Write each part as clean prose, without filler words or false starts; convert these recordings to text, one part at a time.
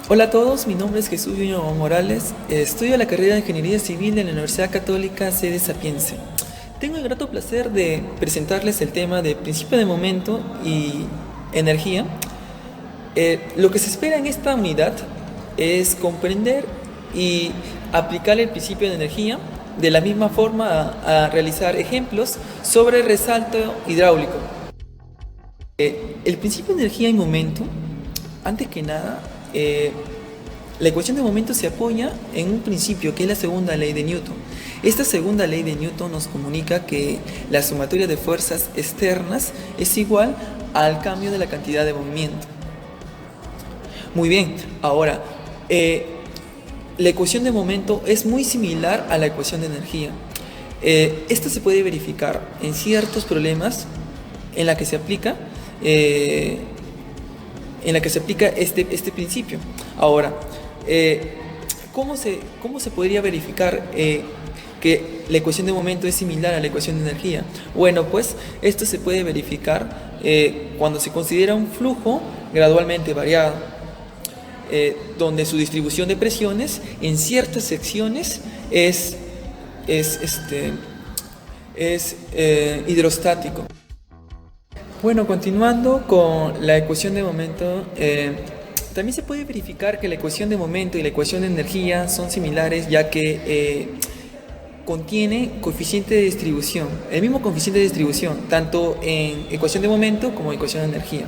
Hola a todos, mi nombre es Jesús Yuño Morales, estudio la carrera de Ingeniería Civil en la Universidad Católica Sede Sapiense. Tengo el grato placer de presentarles el tema de principio de momento y energía. Lo que se espera en esta unidad es comprender y aplicar el principio de energía de la misma forma a realizar ejemplos sobre resalto hidráulico. El principio de energía y momento, antes que nada, la ecuación de momento se apoya en un principio que es la segunda ley de Newton. Esta segunda ley de Newton nos comunica que la sumatoria de fuerzas externas es igual al cambio de la cantidad de movimiento. Muy bien, ahora, la ecuación de momento es muy similar a la ecuación de energía. Esto se puede verificar en ciertos problemas en la que se aplica este principio. Ahora, ¿cómo se podría verificar que la ecuación de momento es similar a la ecuación de energía? Bueno, pues esto se puede verificar cuando se considera un flujo gradualmente variado, donde su distribución de presiones en ciertas secciones es hidrostático. Bueno, continuando con la ecuación de momento, también se puede verificar que la ecuación de momento y la ecuación de energía son similares, ya que contiene coeficiente de distribución, el mismo coeficiente de distribución, tanto en ecuación de momento como en ecuación de energía.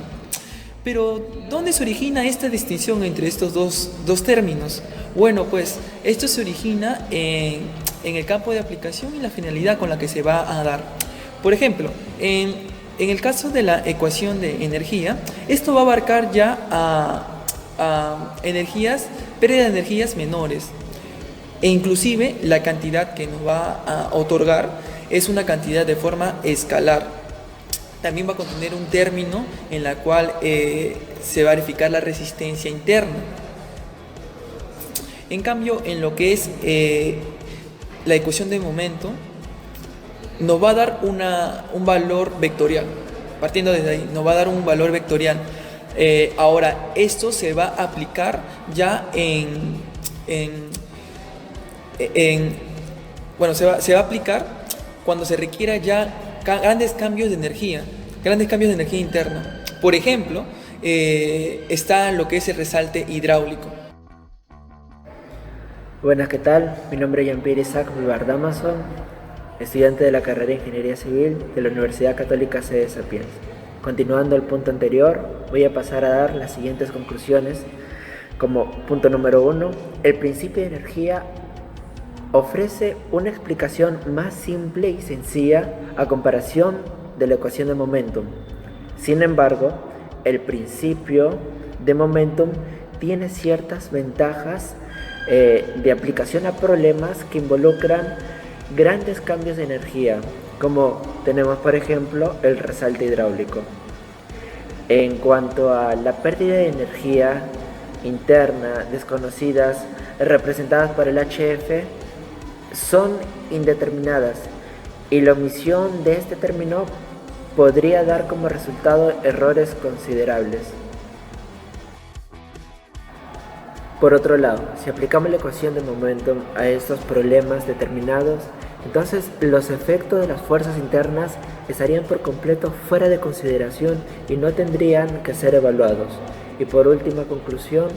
Pero, ¿dónde se origina esta distinción entre estos dos términos? Bueno, pues esto se origina en el campo de aplicación y la finalidad con la que se va a dar. Por ejemplo, en el caso de la ecuación de energía, esto va a abarcar ya a pérdida de energías menores. E inclusive la cantidad que nos va a otorgar es una cantidad de forma escalar. También va a contener un término en la cual se va a verificar la resistencia interna. En cambio, en lo que es la ecuación de momento, nos va a dar un valor vectorial. Partiendo desde ahí, nos va a dar un valor vectorial. Ahora, esto se va a aplicar ya se va a aplicar cuando se requiera ya grandes cambios de energía interna. Por ejemplo, está lo que es el resalte hidráulico. Buenas, ¿qué tal? Mi nombre es Jean-Pierre Isaac Vivar Damaso, estudiante de la carrera de Ingeniería Civil de la Universidad Católica Sede Sapienza. Continuando el punto anterior, voy a pasar a dar las siguientes conclusiones. Como punto número 1, el principio de energía ofrece una explicación más simple y sencilla a comparación de la ecuación de momentum. Sin embargo, el principio de momentum tiene ciertas ventajas de aplicación a problemas que involucran grandes cambios de energía, como tenemos por ejemplo el resalte hidráulico. En cuanto a la pérdida de energía interna desconocidas representadas por el HF, son indeterminadas y la omisión de este término podría dar como resultado errores considerables. Por otro lado, si aplicamos la ecuación de momentum a estos problemas determinados, entonces los efectos de las fuerzas internas estarían por completo fuera de consideración y no tendrían que ser evaluados. Y por última conclusión,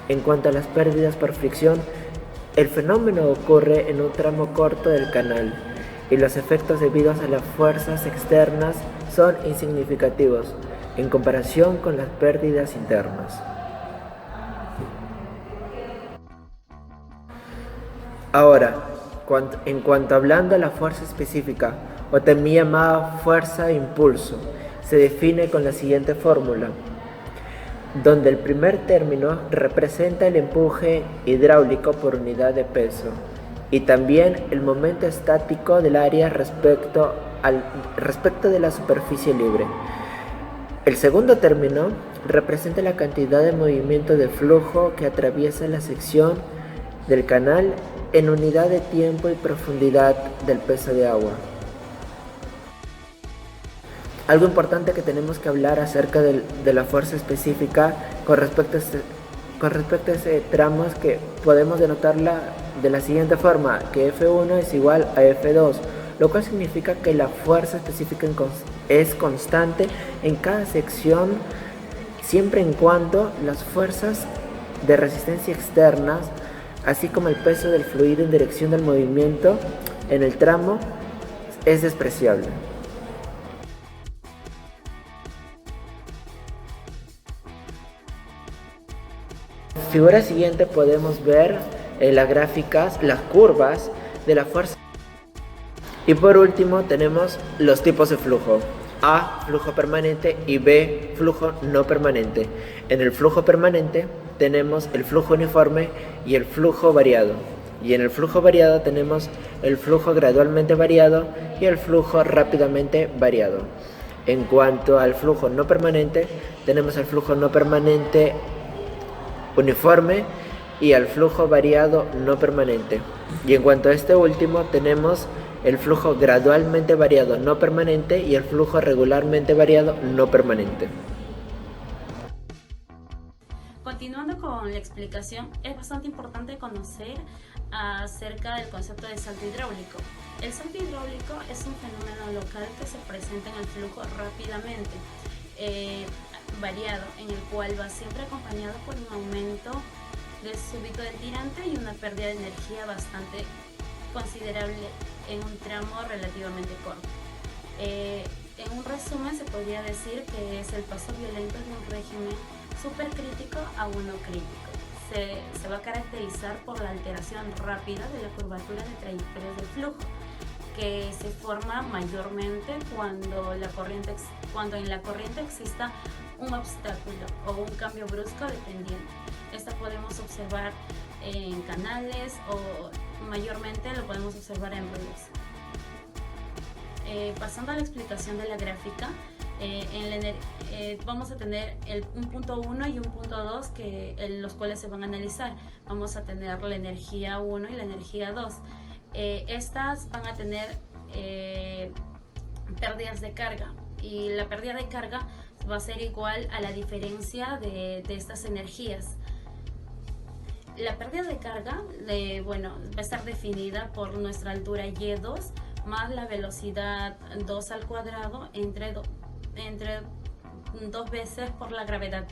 en cuanto a las pérdidas por fricción, el fenómeno ocurre en un tramo corto del canal y los efectos debidos a las fuerzas externas son insignificativos en comparación con las pérdidas internas. Ahora, en cuanto hablando a la fuerza específica, o también llamada fuerza de impulso, se define con la siguiente fórmula, donde el primer término representa el empuje hidráulico por unidad de peso y también el momento estático del área respecto de la superficie libre. El segundo término representa la cantidad de movimiento de flujo que atraviesa la sección del canal en unidad de tiempo y profundidad del peso de agua. Algo importante que tenemos que hablar acerca de la fuerza específica con respecto Con respecto a ese tramo es que podemos denotarla de la siguiente forma, que F1 es igual a F2, lo cual significa que la fuerza específica es constante en cada sección, siempre en cuando las fuerzas de resistencia externas, así como el peso del fluido en dirección del movimiento en el tramo, es despreciable. Figura siguiente podemos ver las gráficas, las curvas de la fuerza. Y por último tenemos los tipos de flujo. A, flujo permanente, y B, flujo no permanente. En el flujo permanente tenemos el flujo uniforme y el flujo variado. Y en el flujo variado tenemos el flujo gradualmente variado y el flujo rápidamente variado. En cuanto al flujo no permanente, tenemos el flujo no permanente uniforme y al flujo variado no permanente. Y en cuanto a este último, tenemos el flujo gradualmente variado no permanente y el flujo regularmente variado no permanente. Continuando con la explicación, es bastante importante conocer acerca del concepto de salto hidráulico. El salto hidráulico es un fenómeno local que se presenta en el flujo rápidamente variado, en el cual va siempre acompañado por un aumento del súbito del tirante y una pérdida de energía bastante considerable en un tramo relativamente corto. En un resumen se podría decir que es el paso violento de un régimen supercrítico a uno crítico. Se va a caracterizar por la alteración rápida de la curvatura de trayectorias del flujo, que se forma mayormente cuando en la corriente exista un obstáculo o un cambio brusco de pendiente. Esta podemos observar en canales o mayormente lo podemos observar en ríos. Pasando a la explicación de la gráfica, vamos a tener un punto 1 y un punto 2 los cuales se van a analizar. Vamos a tener la energía 1 y la energía 2. Estas van a tener pérdidas de carga, y la pérdida de carga va a ser igual a la diferencia de estas energías. La pérdida de carga va a estar definida por nuestra altura y2 más la velocidad 2 al cuadrado entre 2 veces por la gravedad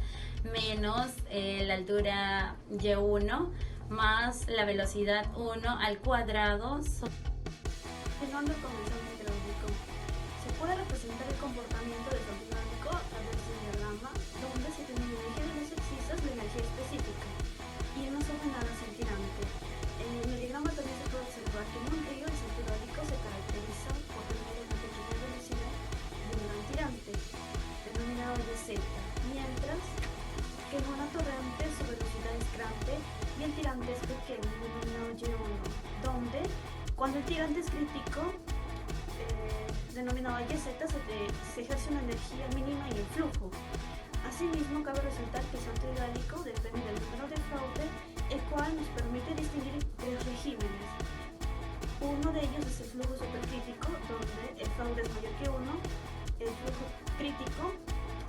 menos la altura y1 más la velocidad 1 al cuadrado. Continuando con el salto hidráulico, se puede representar el comportamiento del salto hidráulico a través de un diagrama donde se tiene la energía de los excesos de energía específica y unas ordenadas en tirante. En el diagrama también se puede observar que en un río el salto hidráulico se caracteriza por tener una pequeña velocidad de un gran tirante, denominado YZ, mientras que en una torrente su velocidad es grande y el tirante es pequeño, denominado Y1, donde cuando el tirante es crítico, denominado YZ, se ejerce una energía mínima en el flujo. Asimismo, cabe resaltar que el salto hidráulico depende del número de fraude, el cual nos permite distinguir tres regímenes. Uno de ellos es el flujo supercrítico, donde el fraude es mayor que 1, el flujo crítico,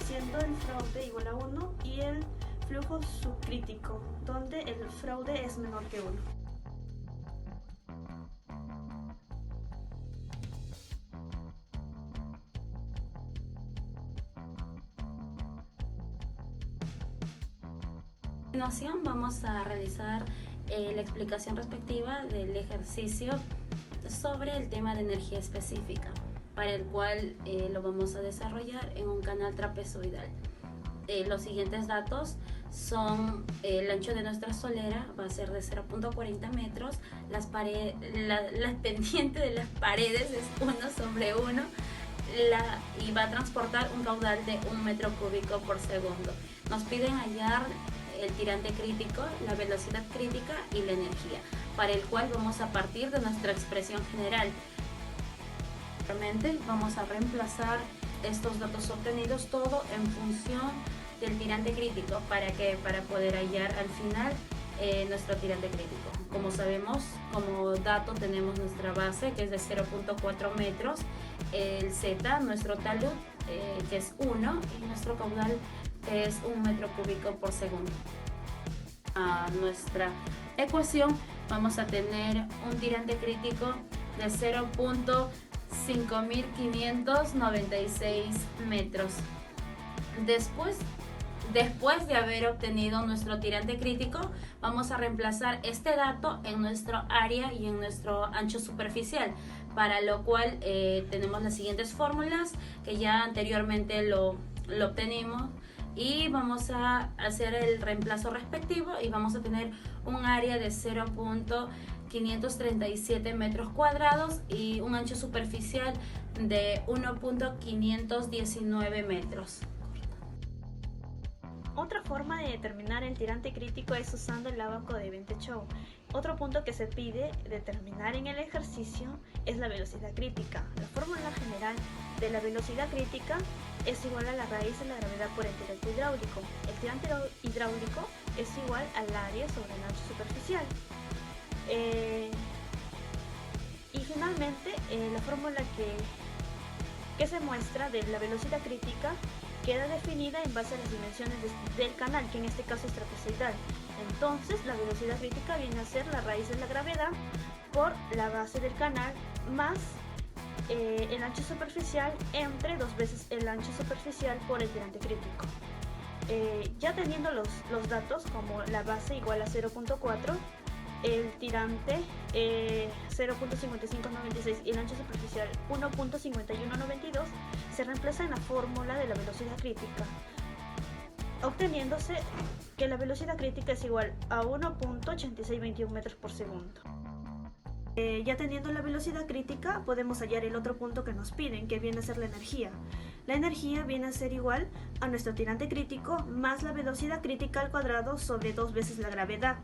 siendo el fraude igual a 1, y el flujo subcrítico, donde el fraude es menor que 1. A continuación vamos a realizar la explicación respectiva del ejercicio sobre el tema de energía específica, para el cual lo vamos a desarrollar en un canal trapezoidal. Los siguientes datos son: el ancho de nuestra solera va a ser de 0.40 metros, la pendiente de las paredes es 1/1 y va a transportar un caudal de 1 metro cúbico por segundo. Nos piden hallar el tirante crítico, la velocidad crítica y la energía, para el cual vamos a partir de nuestra expresión general. Realmente vamos a reemplazar estos datos obtenidos todo en función del tirante crítico para poder hallar al final nuestro tirante crítico. Como sabemos, como dato tenemos nuestra base, que es de 0.4 metros, el Z, nuestro talud, que es 1, y nuestro caudal, que es 1 metro cúbico por segundo. a nuestra ecuación, vamos a tener un tirante crítico de 0.5596 metros. Después de haber obtenido nuestro tirante crítico, vamos a reemplazar este dato en nuestro área y en nuestro ancho superficial, para lo cual tenemos las siguientes fórmulas que ya anteriormente lo obtenimos, y vamos a hacer el reemplazo respectivo y vamos a tener un área de 0.537 metros cuadrados y un ancho superficial de 1.519 metros. Otra forma de determinar el tirante crítico es usando el ábaco de Bentechow. Otro punto que se pide determinar en el ejercicio es la velocidad crítica. La fórmula general de la velocidad crítica es igual a la raíz de la gravedad por el tirante hidráulico. El tirante hidráulico es igual al área sobre el ancho superficial. Y finalmente, la fórmula que se muestra de la velocidad crítica queda definida en base a las dimensiones del canal, que en este caso es trapezoidal. Entonces, la velocidad crítica viene a ser la raíz de la gravedad por la base del canal más el ancho superficial entre 2 veces el ancho superficial por el tirante crítico. Ya teniendo los datos como la base igual a 0.4, el tirante 0.5596 y el ancho superficial 1.5192, se reemplaza en la fórmula de la velocidad crítica, obteniéndose que la velocidad crítica es igual a 1.8621 metros por segundo. Ya teniendo la velocidad crítica, podemos hallar el otro punto que nos piden, que viene a ser la energía. La energía viene a ser igual a nuestro tirante crítico más la velocidad crítica al cuadrado sobre 2 veces la gravedad.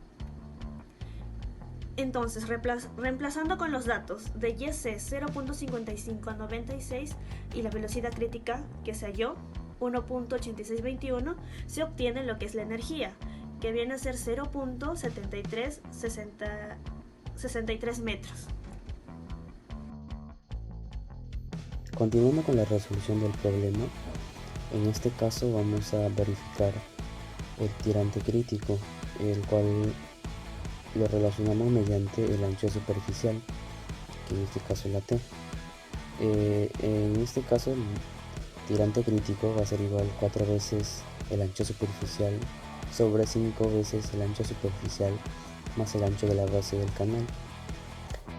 Entonces, reemplazando con los datos de YC 0.5596 y la velocidad crítica que se halló, 1.8621, se obtiene lo que es la energía, que viene a ser 0.7363 metros. Continuando con la resolución del problema, en este caso vamos a verificar el tirante crítico, el cual lo relacionamos mediante el ancho superficial, que en este caso es la T. En este caso el tirante crítico va a ser igual 4 veces el ancho superficial sobre 5 veces el ancho superficial más el ancho de la base del canal,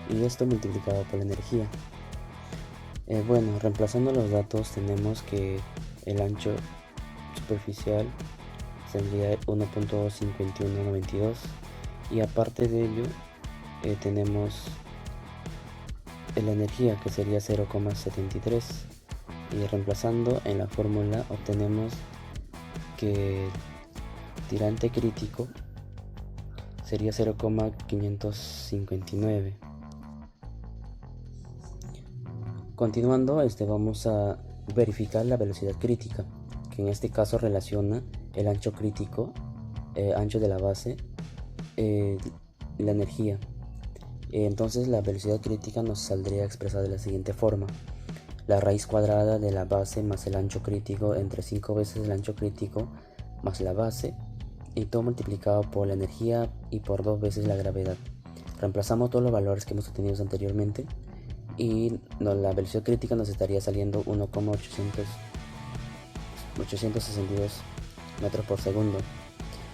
y esto multiplicado por la energía. Bueno, reemplazando los datos, tenemos que el ancho superficial sería 1.5192, y aparte de ello tenemos la energía, que sería 0,73, y reemplazando en la fórmula obtenemos que el tirante crítico sería 0,559. Continuando, vamos a verificar la velocidad crítica, que en este caso relaciona el ancho crítico, ancho de la base, la energía. Entonces la velocidad crítica nos saldría expresada de la siguiente forma: la raíz cuadrada de la base más el ancho crítico entre 5 veces el ancho crítico más la base, y todo multiplicado por la energía y por 2 veces la gravedad. Reemplazamos todos los valores que hemos obtenido anteriormente y la velocidad crítica nos estaría saliendo 1,862 metros por segundo.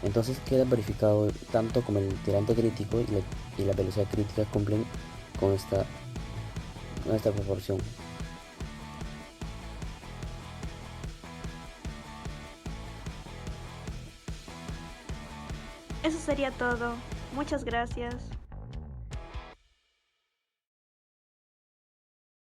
Entonces queda verificado tanto como el tirante crítico y la velocidad crítica cumplen con esta proporción. Eso sería todo. Muchas gracias.